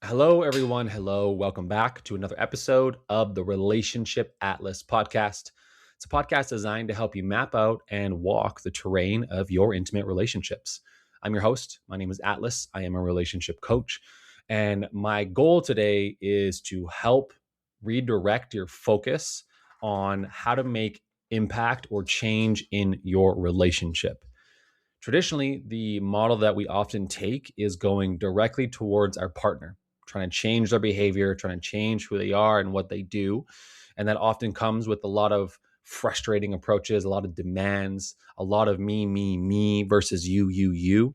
Hello, everyone. Hello. Welcome back to another episode of the Relationship Atlas podcast. It's a podcast designed to help you map out and walk the terrain of your intimate relationships. I'm your host. My name is Atlas. I am a relationship coach. And my goal today is to help redirect your focus on how to make impact or change in your relationship. Traditionally, the model that we often take is going directly towards our partner, trying to change their behavior, trying to change who they are and what they do. And that often comes with a lot of frustrating approaches, a lot of demands, a lot of me versus you.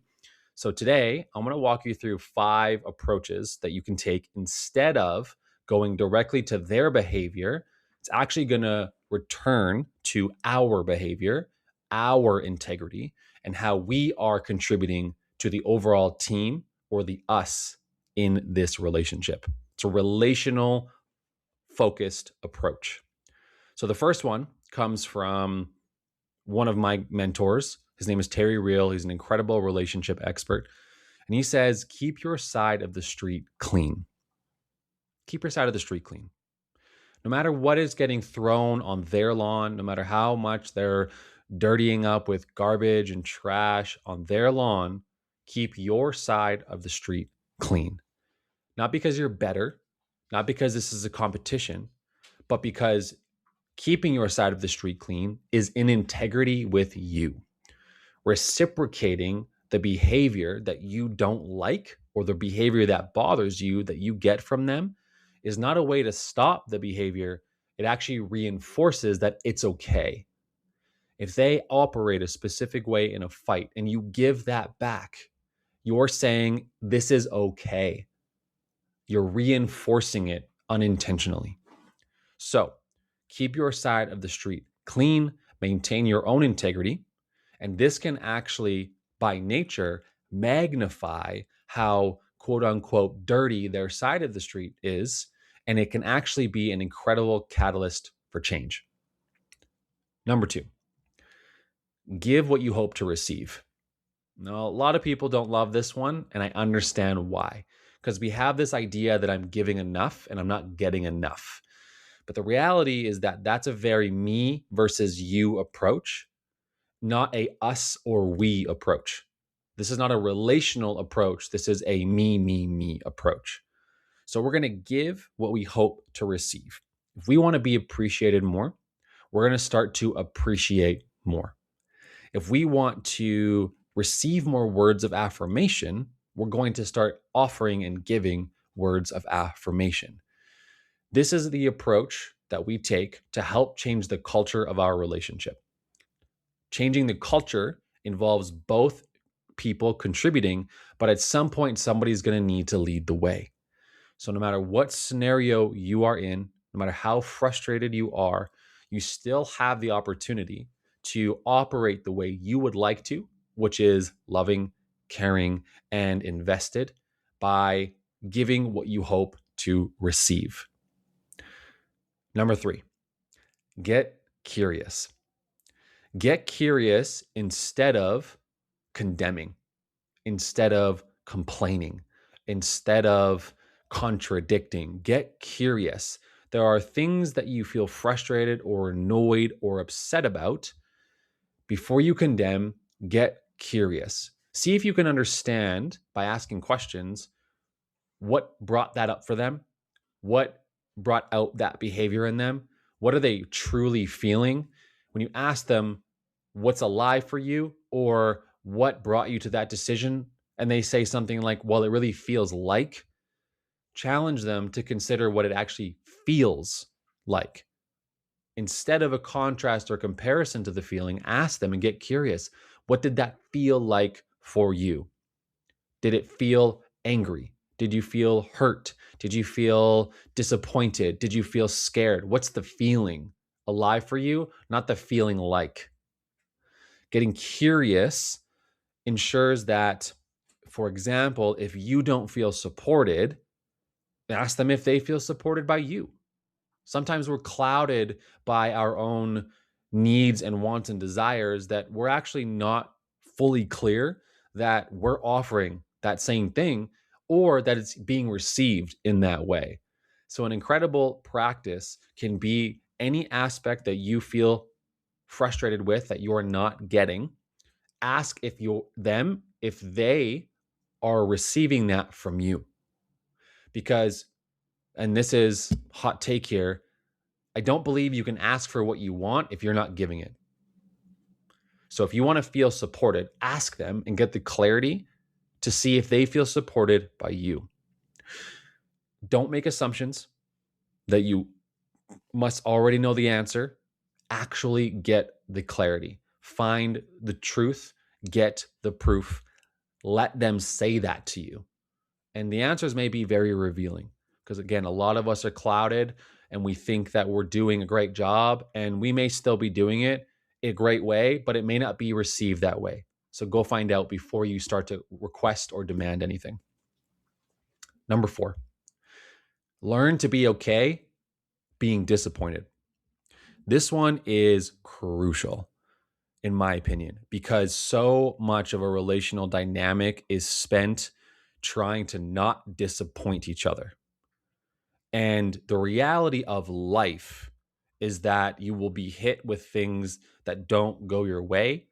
So today, I'm going to walk you through 5 approaches that you can take instead of going directly to their behavior. It's actually going to return to our behavior, our integrity, and how we are contributing to the overall team or the us in this relationship. It's a relational focused approach. So the first one comes from one of my mentors. His name is Terry Real. He's an incredible relationship expert. And he says, keep your side of the street clean. Keep your side of the street clean. No matter what is getting thrown on their lawn, no matter how much they're dirtying up with garbage and trash on their lawn, keep your side of the street clean. Not because you're better, not because this is a competition, but because keeping your side of the street clean is in integrity with you. Reciprocating the behavior that you don't like or the behavior that bothers you that you get from them is not a way to stop the behavior. It actually reinforces that it's okay. If they operate a specific way in a fight and you give that back, you're saying this is okay. You're reinforcing it unintentionally. So keep your side of the street clean, maintain your own integrity. And this can actually, by nature, magnify how quote unquote dirty their side of the street is. And it can actually be an incredible catalyst for change. Number 2, give what you hope to receive. Now, a lot of people don't love this one, and I understand why. Because we have this idea that I'm giving enough and I'm not getting enough. But the reality is that that's a very me versus you approach, not a us or we approach. This is not a relational approach. This is a me approach. So we're going to give what we hope to receive. If we want to be appreciated more, we're going to start to appreciate more. If we want to receive more words of affirmation, we're going to start offering and giving words of affirmation. This is the approach that we take to help change the culture of our relationship. Changing the culture involves both people contributing, but at some point, somebody's going to need to lead the way. So no matter what scenario you are in, no matter how frustrated you are, you still have the opportunity to operate the way you would like to, which is loving, caring, and invested by giving what you hope to receive. Number 3, get curious. Get curious instead of condemning, instead of complaining, instead of contradicting. Get curious. There are things that you feel frustrated or annoyed or upset about. Before you condemn, get curious. See if you can understand by asking questions what brought that up for them, what brought out that behavior in them, what are they truly feeling. When you ask them what's alive for you or what brought you to that decision, and they say something like, well, it really feels like, challenge them to consider what it actually feels like. Instead of a contrast or comparison to the feeling, ask them and get curious. What did that feel like for you? Did it feel angry? Did you feel hurt? Did you feel disappointed? Did you feel scared? What's the feeling alive for you? Not the feeling like. Getting curious ensures that, for example, if you don't feel supported, ask them if they feel supported by you. Sometimes we're clouded by our own needs and wants and desires that we're actually not fully clear that we're offering that same thing or that it's being received in that way. So, an incredible practice can be any aspect that you feel frustrated with that you're not getting. Ask if they are receiving that from you. Because, and this is hot take here, I don't believe you can ask for what you want if you're not giving it. So if you want to feel supported, ask them and get the clarity to see if they feel supported by you. Don't make assumptions that you must already know the answer. Actually get the clarity. Find the truth, get the proof. Let them say that to you. And the answers may be very revealing because, again, a lot of us are clouded and we think that we're doing a great job, and we may still be doing it a great way, but it may not be received that way. So go find out before you start to request or demand anything. Number 4, learn to be okay being disappointed. This one is crucial, in my opinion, because so much of a relational dynamic is spent trying to not disappoint each other. And the reality of life is that you will be hit with things that don't go your way,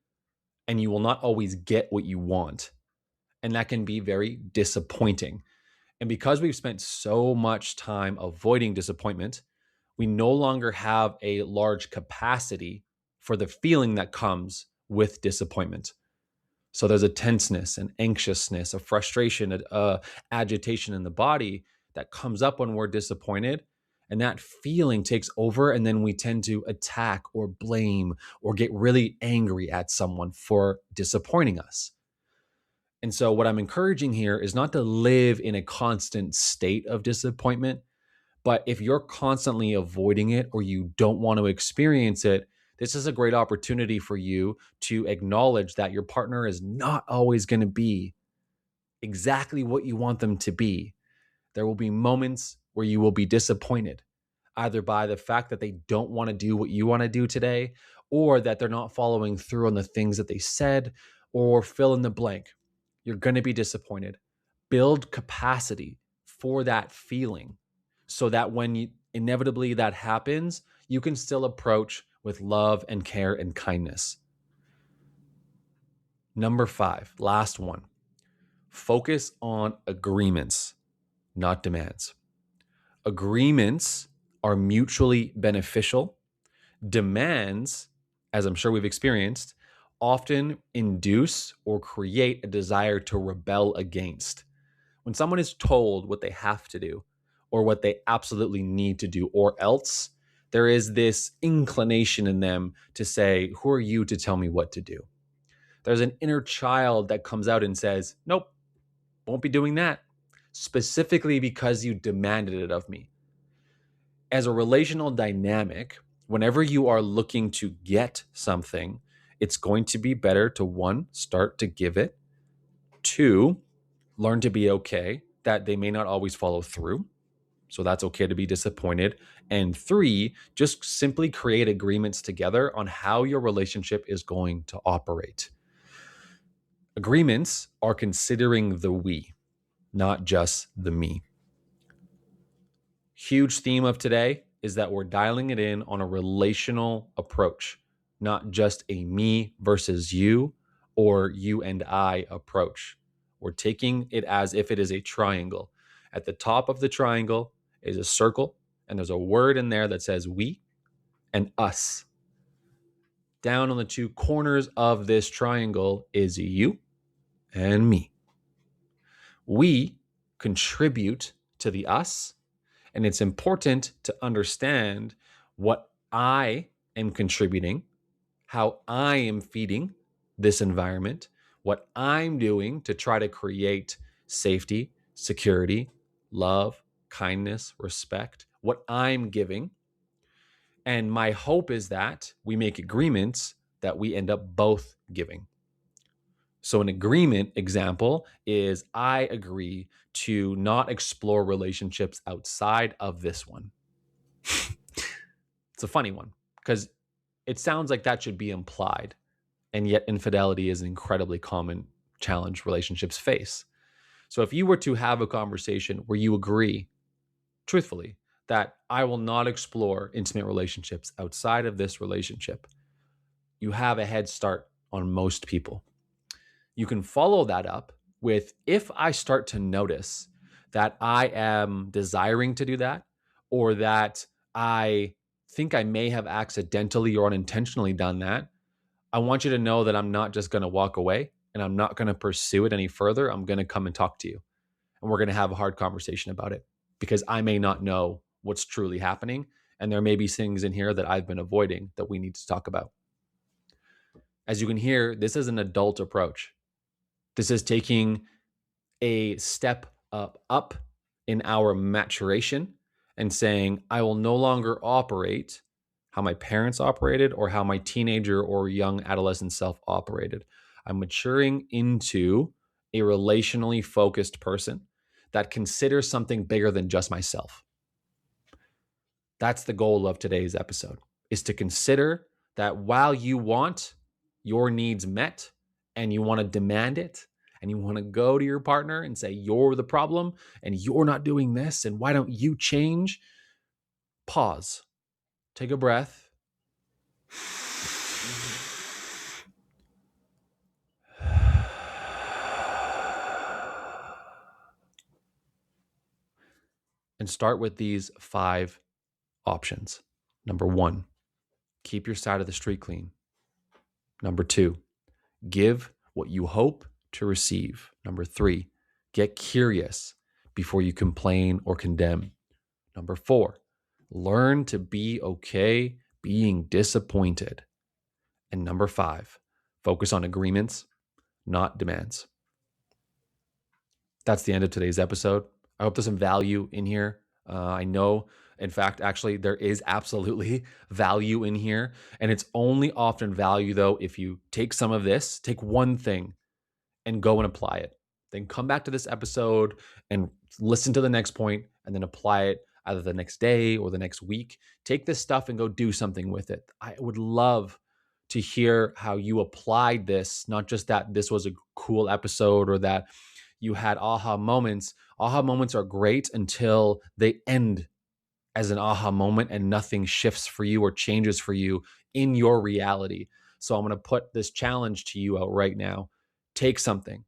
and you will not always get what you want. And that can be very disappointing. And because we've spent so much time avoiding disappointment, we no longer have a large capacity for the feeling that comes with disappointment. So there's a tenseness, an anxiousness, a frustration, a agitation in the body that comes up when we're disappointed. And that feeling takes over. And then we tend to attack or blame or get really angry at someone for disappointing us. And so, what I'm encouraging here is not to live in a constant state of disappointment, but if you're constantly avoiding it or you don't want to experience it, this is a great opportunity for you to acknowledge that your partner is not always going to be exactly what you want them to be. There will be moments where you will be disappointed, either by the fact that they don't want to do what you want to do today, or that they're not following through on the things that they said, or fill in the blank. You're going to be disappointed. Build capacity for that feeling so that when inevitably that happens, you can still approach with love and care and kindness. Number 5, last one. Focus on agreements, not demands. Agreements are mutually beneficial. Demands, as I'm sure we've experienced, often induce or create a desire to rebel against. When someone is told what they have to do or what they absolutely need to do, or else, there is this inclination in them to say, who are you to tell me what to do? There's an inner child that comes out and says, nope, won't be doing that, specifically because you demanded it of me. As a relational dynamic, whenever you are looking to get something, it's going to be better to 1, start to give it, 2, learn to be okay that they may not always follow through. So that's okay to be disappointed. And 3, just simply create agreements together on how your relationship is going to operate. Agreements are considering the we, not just the me. Huge theme of today is that we're dialing it in on a relational approach, not just a me versus you or you and I approach. We're taking it as if it is a triangle. At the top of the triangle is a circle, and there's a word in there that says we and us. Down on the 2 corners of this triangle is you and me. We contribute to the us, and it's important to understand what I am contributing, how I am feeding this environment, what I'm doing to try to create safety, security, love, kindness, respect, what I'm giving. And my hope is that we make agreements that we end up both giving. So an agreement example is I agree to not explore relationships outside of this one. It's a funny one because it sounds like that should be implied. And yet infidelity is an incredibly common challenge relationships face. So if you were to have a conversation where you agree truthfully that I will not explore intimate relationships outside of this relationship, you have a head start on most people. You can follow that up with, if I start to notice that I am desiring to do that, or that I think I may have accidentally or unintentionally done that, I want you to know that I'm not just going to walk away and I'm not going to pursue it any further. I'm going to come and talk to you, and we're going to have a hard conversation about it, because I may not know what's truly happening. And there may be things in here that I've been avoiding that we need to talk about. As you can hear, this is an adult approach. This is taking a step up in our maturation and saying, I will no longer operate how my parents operated or how my teenager or young adolescent self operated. I'm maturing into a relationally focused person that considers something bigger than just myself. That's the goal of today's episode, is to consider that while you want your needs met and you want to demand it, and you want to go to your partner and say, you're the problem and you're not doing this, and why don't you change? Pause, take a breath, and start with these 5 options. Number 1, keep your side of the street clean. Number 2, give what you hope to receive. Number 3, get curious before you complain or condemn. Number 4, learn to be okay being disappointed. And number 5, focus on agreements, not demands. That's the end of today's episode. I hope there's some value in here. I know, in fact, actually, there is absolutely value in here. And it's only often value, though, if you take some of this, take one thing and go and apply it. Then come back to this episode and listen to the next point and then apply it either the next day or the next week. Take this stuff and go do something with it. I would love to hear how you applied this, not just that this was a cool episode or that you had aha moments. Aha moments are great until they end as an aha moment and nothing shifts for you or changes for you in your reality. So I'm going to put this challenge to you out right now. Take something,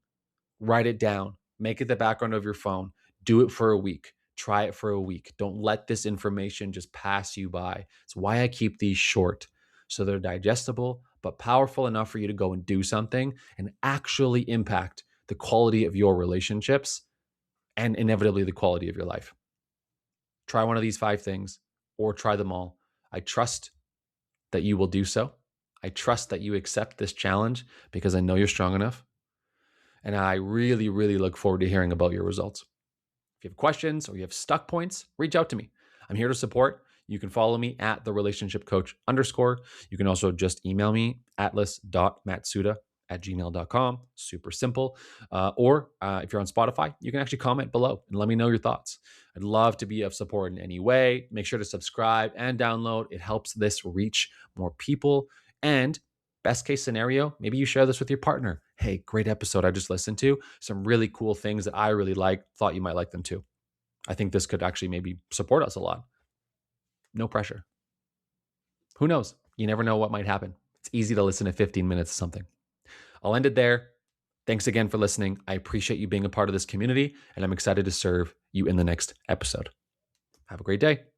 write it down, make it the background of your phone, do it for a week, try it for a week. Don't let this information just pass you by. It's why I keep these short, so they're digestible, but powerful enough for you to go and do something and actually impact the quality of your relationships and inevitably the quality of your life. Try one of these 5 things or try them all. I trust that you will do so. I trust that you accept this challenge because I know you're strong enough. And I really, really look forward to hearing about your results. If you have questions or you have stuck points, reach out to me. I'm here to support. You can follow me at @therelationshipcoach_. You can also just email me, atlas.matsuda@gmail.com. Super simple. Or if you're on Spotify, you can actually comment below and let me know your thoughts. I'd love to be of support in any way. Make sure to subscribe and download. It helps this reach more people. And best case scenario, maybe you share this with your partner. Hey, great episode I just listened to. Some really cool things that I really like. Thought you might like them too. I think this could actually maybe support us a lot. No pressure. Who knows? You never know what might happen. It's easy to listen to 15 minutes of something. I'll end it there. Thanks again for listening. I appreciate you being a part of this community, and I'm excited to serve you in the next episode. Have a great day.